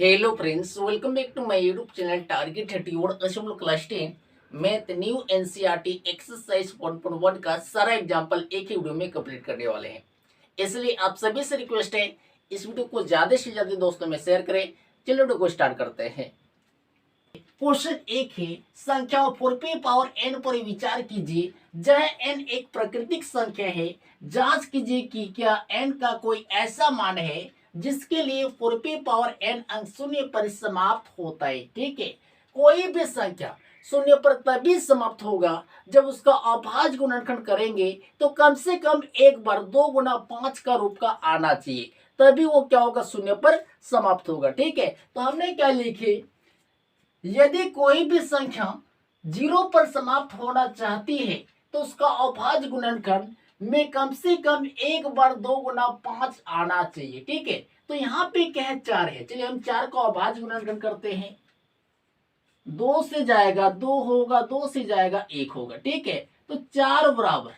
Hello friends, welcome back to my YouTube channel Target 30 और Ashok class 10 math new NCERT exercise 1.1 का सारा example एक ही video में complete करने वाले हैं। इसलिए आप सभी से रिक्वेस्ट है इस वीडियो को ज्यादा से ज्यादा दोस्तों में शेयर करें। चलिए वीडियो को स्टार्ट करते हैं। क्वेश्चन एक है, संख्या 4p पावर n पर विचार कीजिए जहाँ n एक प्राकृतिक संख्या है। जांच कीजिए कि क्या n का कोई ऐसा मान है जिसके लिए 4p पावर n अंक शून्य पर समाप्त होता है। ठीक है, कोई भी संख्या शून्य पर तभी समाप्त होगा जब उसका अभाज्य गुणनखंड करेंगे तो कम से कम एक बार 2 गुना 5 का रूप का आना चाहिए, तभी वो क्या होगा, शून्य पर समाप्त होगा। ठीक है, तो हमने क्या लिखे, यदि कोई भी संख्या 0 पर समाप्त होना चाहती है तो उसका अभाज्य गुणनखंड में कम से कम एक बार 2 गुना 5 आना चाहिए। ठीक है, तो यहाँ पे क्या है, 4 है। चलिए हम 4 का अभाज्य गुणनखंड करते हैं। 2 से जाएगा 2 होगा, 2 से जाएगा 1 होगा। ठीक है, तो 4 बराबर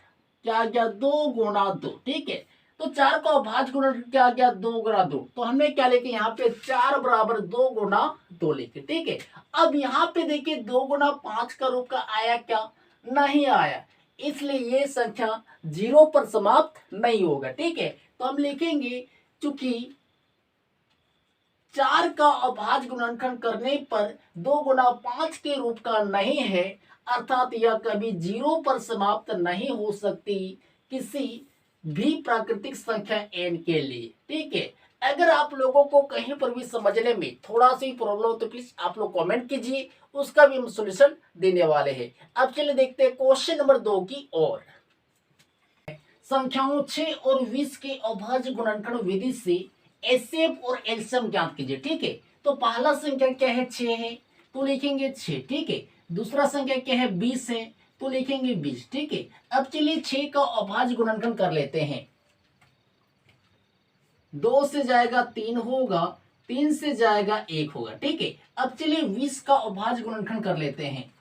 क्या आ गया, 2 गुना 2। ठीक है, तो 4 का अभाज्य गुणनखंड क्या आ गया, 2 गुना 2। तो हमने क्या लेके यहाँ पे 4 बराबर 2 गुना 2 लेके। ठीक है, अब यहाँ पे देखिए 2 गुना 5 का रूप का आया क्या, नहीं आया, इसलिए ये संख्या 0 पर समाप्त नहीं होगा। ठीक है, तो हम लिखेंगे चूंकि 4 का अभाज्य गुणनखंड करने पर 2 गुना 5 के रूप का नहीं है, अर्थात यह कभी 0 पर समाप्त नहीं हो सकती किसी भी प्राकृतिक संख्या n के लिए। ठीक है, अगर आप लोगों को कहीं पर भी समझने में थोड़ा सी प्रॉब्लम हो तो प्लीज आप लोग कमेंट कीजिए, उसका भी हम सॉल्यूशन देने वाले हैं। अब चलिए देखते हैं क्वेश्चन नंबर 2 की ओर। संख्याओं 6 और 20 के अभाज्य गुणनखंड विधि से एचसीएफ और एलसीएम ज्ञात कीजिए। ठीक है, तो पहला संख्या क्या है, 6 है, तो लिखेंगे 6। ठीक है, दूसरा संख्या क्या है, 20 है, तो लिखेंगे 20। ठीक है, अब चलिए 6 का अभाज्य गुणनखंड कर लेते हैं। 2 से जाएगा 3 होगा, 3 से जाएगा 1 होगा। ठीक है, अब चलिए 20 का अभाज्य गुणनखंड कर लेते हैं।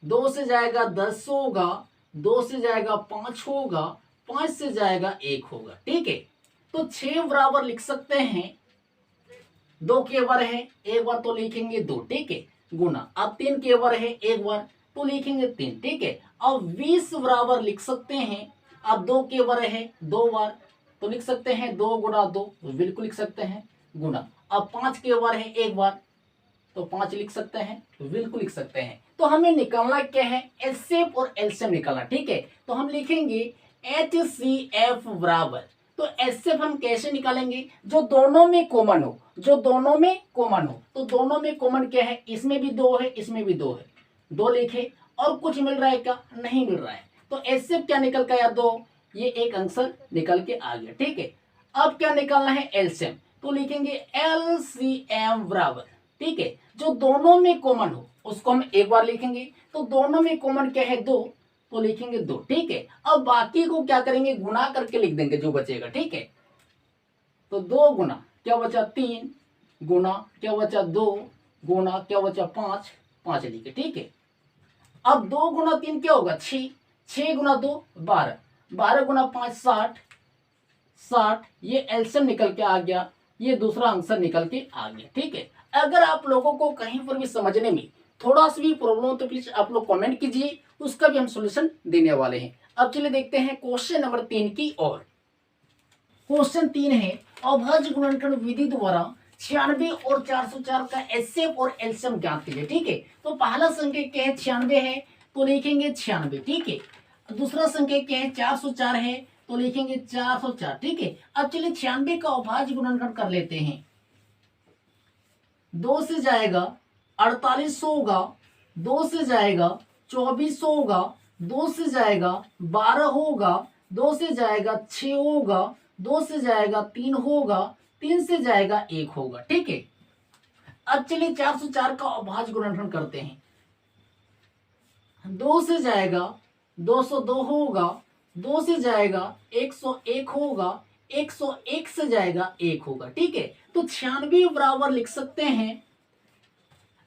2 से जाएगा 10 होगा, 2 से जाएगा 5 होगा, 5 से जाएगा 1 होगा। ठीक है, तो 6 बराबर लिख सकते हैं, 2 के वर है एक बार तो लिखेंगे 2। ठीक है, गुना, अब 3 के वर है एक बार तो लिखेंगे 3। ठीक है, अब 20 बराबर लिख सकते हैं, अब 2 के वर है 2 बार तो लिख सकते हैं 2 गुना 2, बिल्कुल लिख सकते हैं, गुना, अब 5 के वर है एक बार तो 5 लिख सकते हैं, बिल्कुल लिख सकते हैं। तो हमें निकालना क्या है, एचसीएफ और एलसीएम निकालना। ठीक है, तो हम लिखेंगे एचसीएफ बराबर, तो एचसीएफ हम कैसे निकालेंगे, जो दोनों में कॉमन हो, जो दोनों में कॉमन हो। तो दोनों में कॉमन क्या है, इसमें भी 2 है, इसमें भी 2 है, 2 लिखे, और कुछ मिल रहा है क्या, नहीं मिल रहा है, तो एचसीएफ क्या निकल के आया, 2, ये एक आंसर निकल के आ गया। ठीक है, अब क्या निकालना है, एलसीएम, तो लिखेंगे एलसीएम बराबर, ठीक है, जो दोनों में कॉमन हो उसको हम एक बार लिखेंगे, तो दोनों में कॉमन क्या है, 2, तो लिखेंगे 2। ठीक है, अब बाकी को क्या करेंगे, गुना करके लिख देंगे जो बचेगा। ठीक है, तो 2 गुना क्या बचा 3, गुना क्या बचा 2, गुना क्या बचा 5, 5 लिखे। ठीक है, अब 2 गुना 3 क्या होगा, 6, 6 गुना 2 12, 12 गुना 5 60, 60, ये एलसीएम निकल के आ गया, ये दूसरा आंसर निकल के आ गया। ठीक है, अगर आप लोगों को कहीं पर भी समझने में थोड़ा सा भी प्रॉब्लम हो तो प्लीज आप लोग कमेंट कीजिए, उसका भी हम सॉल्यूशन देने वाले हैं। अब चलिए देखते हैं क्वेश्चन नंबर 3 की ओर। क्वेश्चन 3 है, अभाज्य गुणनखंड विधि द्वारा 96 और 404 का एचसीएफ और एलसीएम ज्ञात कीजिए। ठीक है, तो पहला संख्या क्या है, 96 है, तो लिखेंगे 96। ठीक है, दूसरा संख्या क्या है, 404 है, तो लिखेंगे 404। ठीक है, अब चलिए 96 का अभाज्य गुणनखंड कर लेते हैं। 2 से जाएगा 48 होगा, 2 से जाएगा 24 होगा, 2 से जाएगा 12 होगा, 2 से जाएगा 6 होगा, 2 से जाएगा 3 होगा, 3 से जाएगा 1 होगा। ठीक है, अब चलिए 404 का अभाज्य गुणनखंड करते हैं। 2 से जाएगा 202 होगा, 2 से जाएगा 101 होगा, 101 से जाएगा 1 होगा। ठीक है, तो 96 बराबर लिख सकते हैं,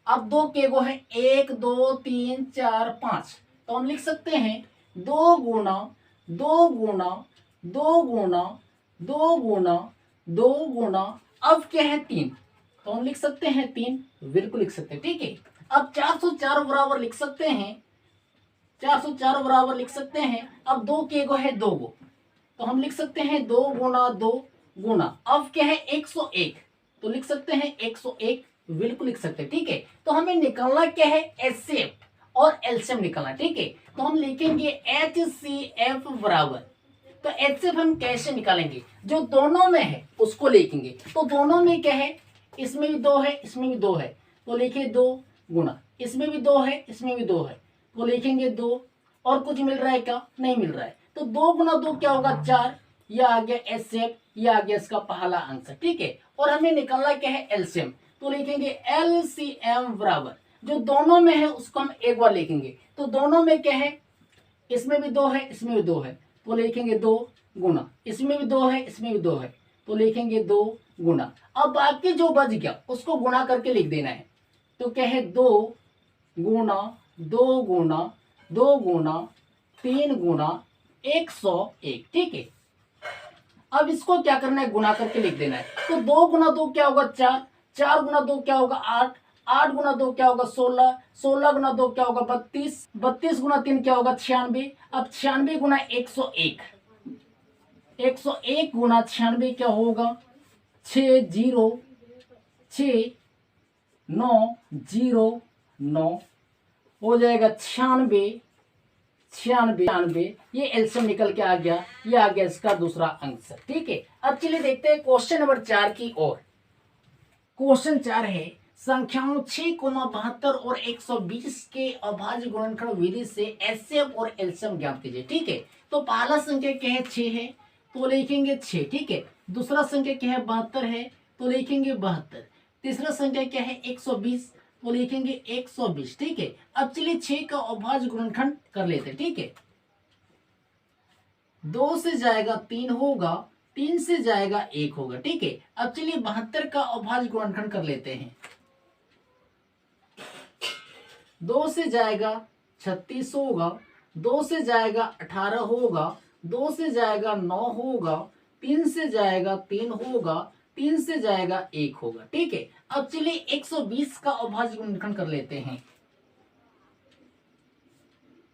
अब 2 के गो है 1 2 3 4 5, तो हम लिख सकते हैं 2 गुना 2 गुना 2 गुना 2 गुना 2 गुना अब क्या है 3, तो हम लिख सकते हैं 3, बिल्कुल लिख सकते हैं, ठीक है। अब 404 बराबर लिख सकते हैं, 404 बराबर लिख सकते हैं। अब 2 के गो है 2 गो, तो हम लिख सकते हैं 2 गुना 2 गुना, अब क्या है 101, तो लिख सकते हैं 101, बिल्कुल लिख सकते हैं, ठीक है। तो हमें निकालना क्या है, एचसीएफ और एलसीएम निकालना, ठीक है। तो हम लिखेंगे एचसीएफ बराबर, तो एचसीएफ हम कैसे निकालेंगे, जो दोनों में है उसको लिखेंगे। तो दोनों में क्या है, इसमें भी 2 है, इसमें भी 2 है, तो लिखिए 2 गुना, इसमें भी 2 है, इसमें भी 2 है, तो लिखेंगे 2, और कुछ मिल रहा है क्या, नहीं मिल रहा है, तो 2 गुना 2 क्या होगा 4, यह आ गया एचसीएफ, यह आ गया इसका पहला आंसर, ठीक है। और हमें निकालना क्या है, एलसीएम, तो लिखेंगे एलसीएम बराबर, जो दोनों में है उसको हम एक बार लिखेंगे। तो दोनों में क्या है, इसमें भी 2 है, इसमें भी 2 है, तो लिखेंगे 2 गुना, इसमें भी 2 है, इसमें भी 2 है, तो लिखेंगे 2 गुना। अब बाकी जो बच गया उसको गुणा करके लिख देना है, तो क्या है 2 गुना 2 गुना 2 गुना 3 गुना 101, ठीक है। अब इसको क्या करना है, गुना करके लिख देना है। तो 2 गुना 2 क्या होगा 4, 4 गुना 2 क्या होगा 8, 8 गुना 2 क्या होगा 16, 16 गुना 2 क्या होगा 32, 32 गुना 3 क्या होगा 96। अब 96 गुना 101, 101 गुना 96 क्या होगा 606,909 हो जाएगा 96, 96, ये एलसीएम निकल के आ गया, ये आ गया इसका दूसरा आंसर, ठीक है। अब चलिए देखते हैं क्वेश्चन नंबर 4 की ओर। क्वेश्चन 4 है, संख्याओं 6, 72 और 120 के अभाज्य गुणनखंड विधि से एचसीएफ और एलसीएम ज्ञात कीजिए, ठीक है। तो पहला संख्या क्या है 6 है, तो लिखेंगे 6, ठीक है। दूसरा संख्या क्या है 72 है, तो लिखेंगे 72। तीसरा संख्या क्या है 120, तो लिखेंगे 120, ठीक है। अब चलिए 6 का अभाज्य गुणनखंड कर लेते हैं, ठीक है। 2 से जाएगा 3 होगा, 3 से जाएगा 1 होगा, ठीक है। अब चलिए 72 का अभाज्य गुणनखंड कर लेते हैं। 2 से जाएगा 36 होगा, 2 से जाएगा 18 होगा, 2 से जाएगा 9 होगा, 3 से जाएगा 3 होगा, 3 से जाएगा 1 होगा, ठीक है। अब चलिए 120 का अभाज्य गुणनखंड कर लेते हैं।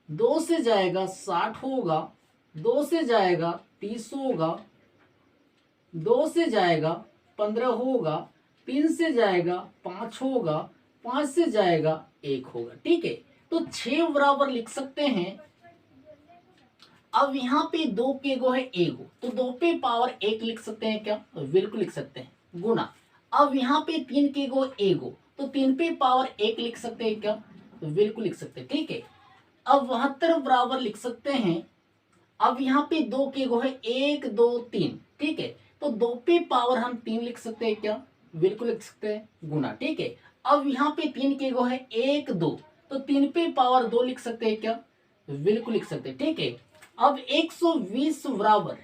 2 से जाएगा 60 होगा, 2 से जाएगा 30 होगा, 2 से जाएगा 15 होगा, 3 से जाएगा 5 होगा, 5 से जाएगा 1 होगा, ठीक है। तो 6 बराबर लिख सकते हैं। अब यहाँ पे 2 के गो है 1 गो, तो 2 पे पावर 1 लिख सकते हैं क्या, बिल्कुल लिख सकते हैं, गुना। अब यहाँ पे 3 के गो 1 गो, तो 3 पे पावर 1 लिख सकते हैं क्या, बिल्कुल लिख सकते हैं, ठीक है। अब 72 बराबर लिख सकते हैं। अब यहाँ पे 2 के गो है 1 2 3, ठीक है। तो 2 पे पावर हम 3 लिख सकते हैं क्या, बिल्कुल लिख सकते हैं, गुना, ठीक है। अब यहाँ पे 3 के गो है 1 2, तो 3 पे पावर 2 लिख सकते हैं क्या, बिल्कुल लिख सकते हैं, ठीक है। अब 120 बराबर,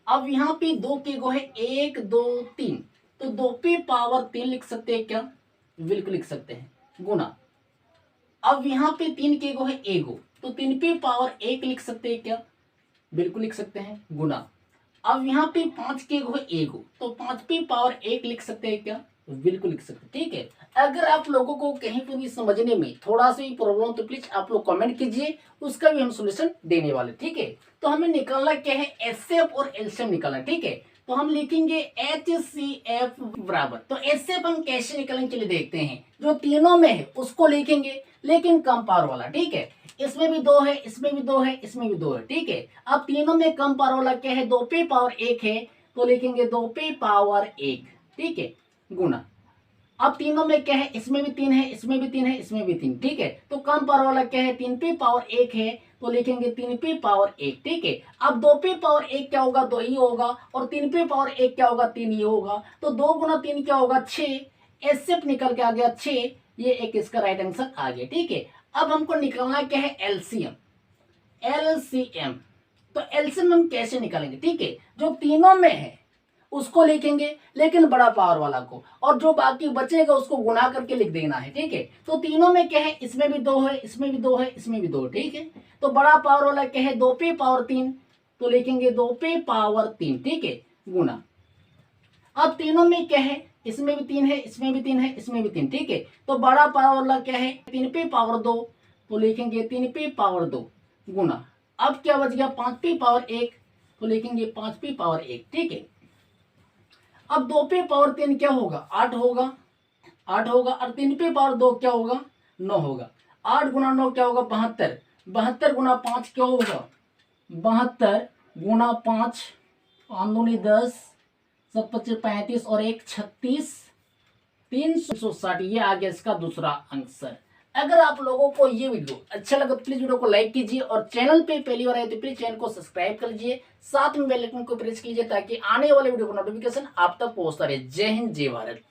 अब यहाँ पे 2 के गो है 1 2 3, तो 2 पे पावर 3 लिख सकते हैं क्या, बिल्कुल लिख सकते हैं, गुना। अब यहाँ पे 3 के गो है 1 गो, तो 3 पे पावर 1 लिख सकते हैं क्या, बिल्कुल लिख सकते हैं, गुना। अब यहाँ पे 5 के गो है 1 गो, तो 5 पे पावर 1 लिख सकते हैं क्या, बिल्कुल लिख सकते हैं, ठीक है। अगर आप लोगों को कहीं पर भी समझने में थोड़ा सा भी प्रॉब्लम तो प्लीज आप लोग कमेंट कीजिए, उसका भी हम सोल्यूशन देने वाले, ठीक है। तो हमें निकालना क्या है, एचसीएफ और एलसीएम निकालना, ठीक है। तो हम लिखेंगे एचसीएफ बराबर, तो एचसीएफ हम कैसे निकालेंगे चलिए देखते हैं। जो तीनों में है उसको लिखेंगे, लेकिन कम पावर वाला, ठीक है। इसमें भी 2 है, इसमें भी 2 है, इसमें भी 2 है, ठीक है। अब तीनों में कम पावर वाला क्या है, 2 पे पावर 1 है, तो लिखेंगे 2 पे पावर 1, ठीक है, गुना। अब तीनों में क्या है, इसमें भी 3 है, इसमें भी 3 है, इसमें भी 3, ठीक है। तो कम पावर वाला क्या है, 3 पे पावर 1 है, तो लिखेंगे 3 पे पावर 1, ठीक है। अब 2 पे पावर 1 क्या होगा, 2 ही होगा, और 3 पे पावर 1 क्या होगा, 3 ही होगा, तो 2 गुना 3 क्या होगा 6, एचसीएफ निकल के आ गया 6, ये एक इसका राइट आंसर आ गया, ठीक है। अब हमको निकालना क्या है, एलसीएम, एलसीएम। तो एलसीएम हम कैसे निकालेंगे, ठीक है। जो तीनों में है उसको लिखेंगे, लेकिन बड़ा पावर वाला को, और जो बाकी बचेगा उसको गुना करके लिख देना है, ठीक है। तो तीनों में क्या है, इसमें भी 2 है, इसमें भी 2 है, इसमें भी 2, ठीक है। तो बड़ा पावर वाला क्या है, 2 पे पावर 3, तो लिखेंगे 2 पे पावर 3, ठीक है, गुना। अब तीनों में क्या है, इसमें भी 3 है, इसमें भी 3 है, इसमें भी 3, ठीक है। तो बड़ा पावर वाला क्या है, 3 पे पावर 2, तो लिखेंगे 3 पे पावर 2 गुना, अब क्या बच गया 5 पे पावर 1, तो लिखेंगे 5 पे पावर 1, ठीक है। अब 2 पे पावर 3 क्या होगा, 8 होगा, 8 होगा, और 3 पे पावर 2 क्या होगा, 9 होगा। 8 गुना 9 क्या होगा, 72, 72 गुना 5 क्या होगा, 72 गुना 5, 5 दूनी 10, 7 25 35 और 1 36, 360, ये आ गया इसका दूसरा आंसर। अगर आप लोगों को ये वीडियो अच्छा लगा तो प्लीज वीडियो को लाइक कीजिए, और चैनल पे पहली बार आए तो प्लीज चैनल को सब्सक्राइब कर लीजिए, साथ में बेल आइकन को प्रेस कीजिए ताकि आने वाले वीडियो का नोटिफिकेशन आप तक पहुंचता रहे। जय हिंद, जय भारत।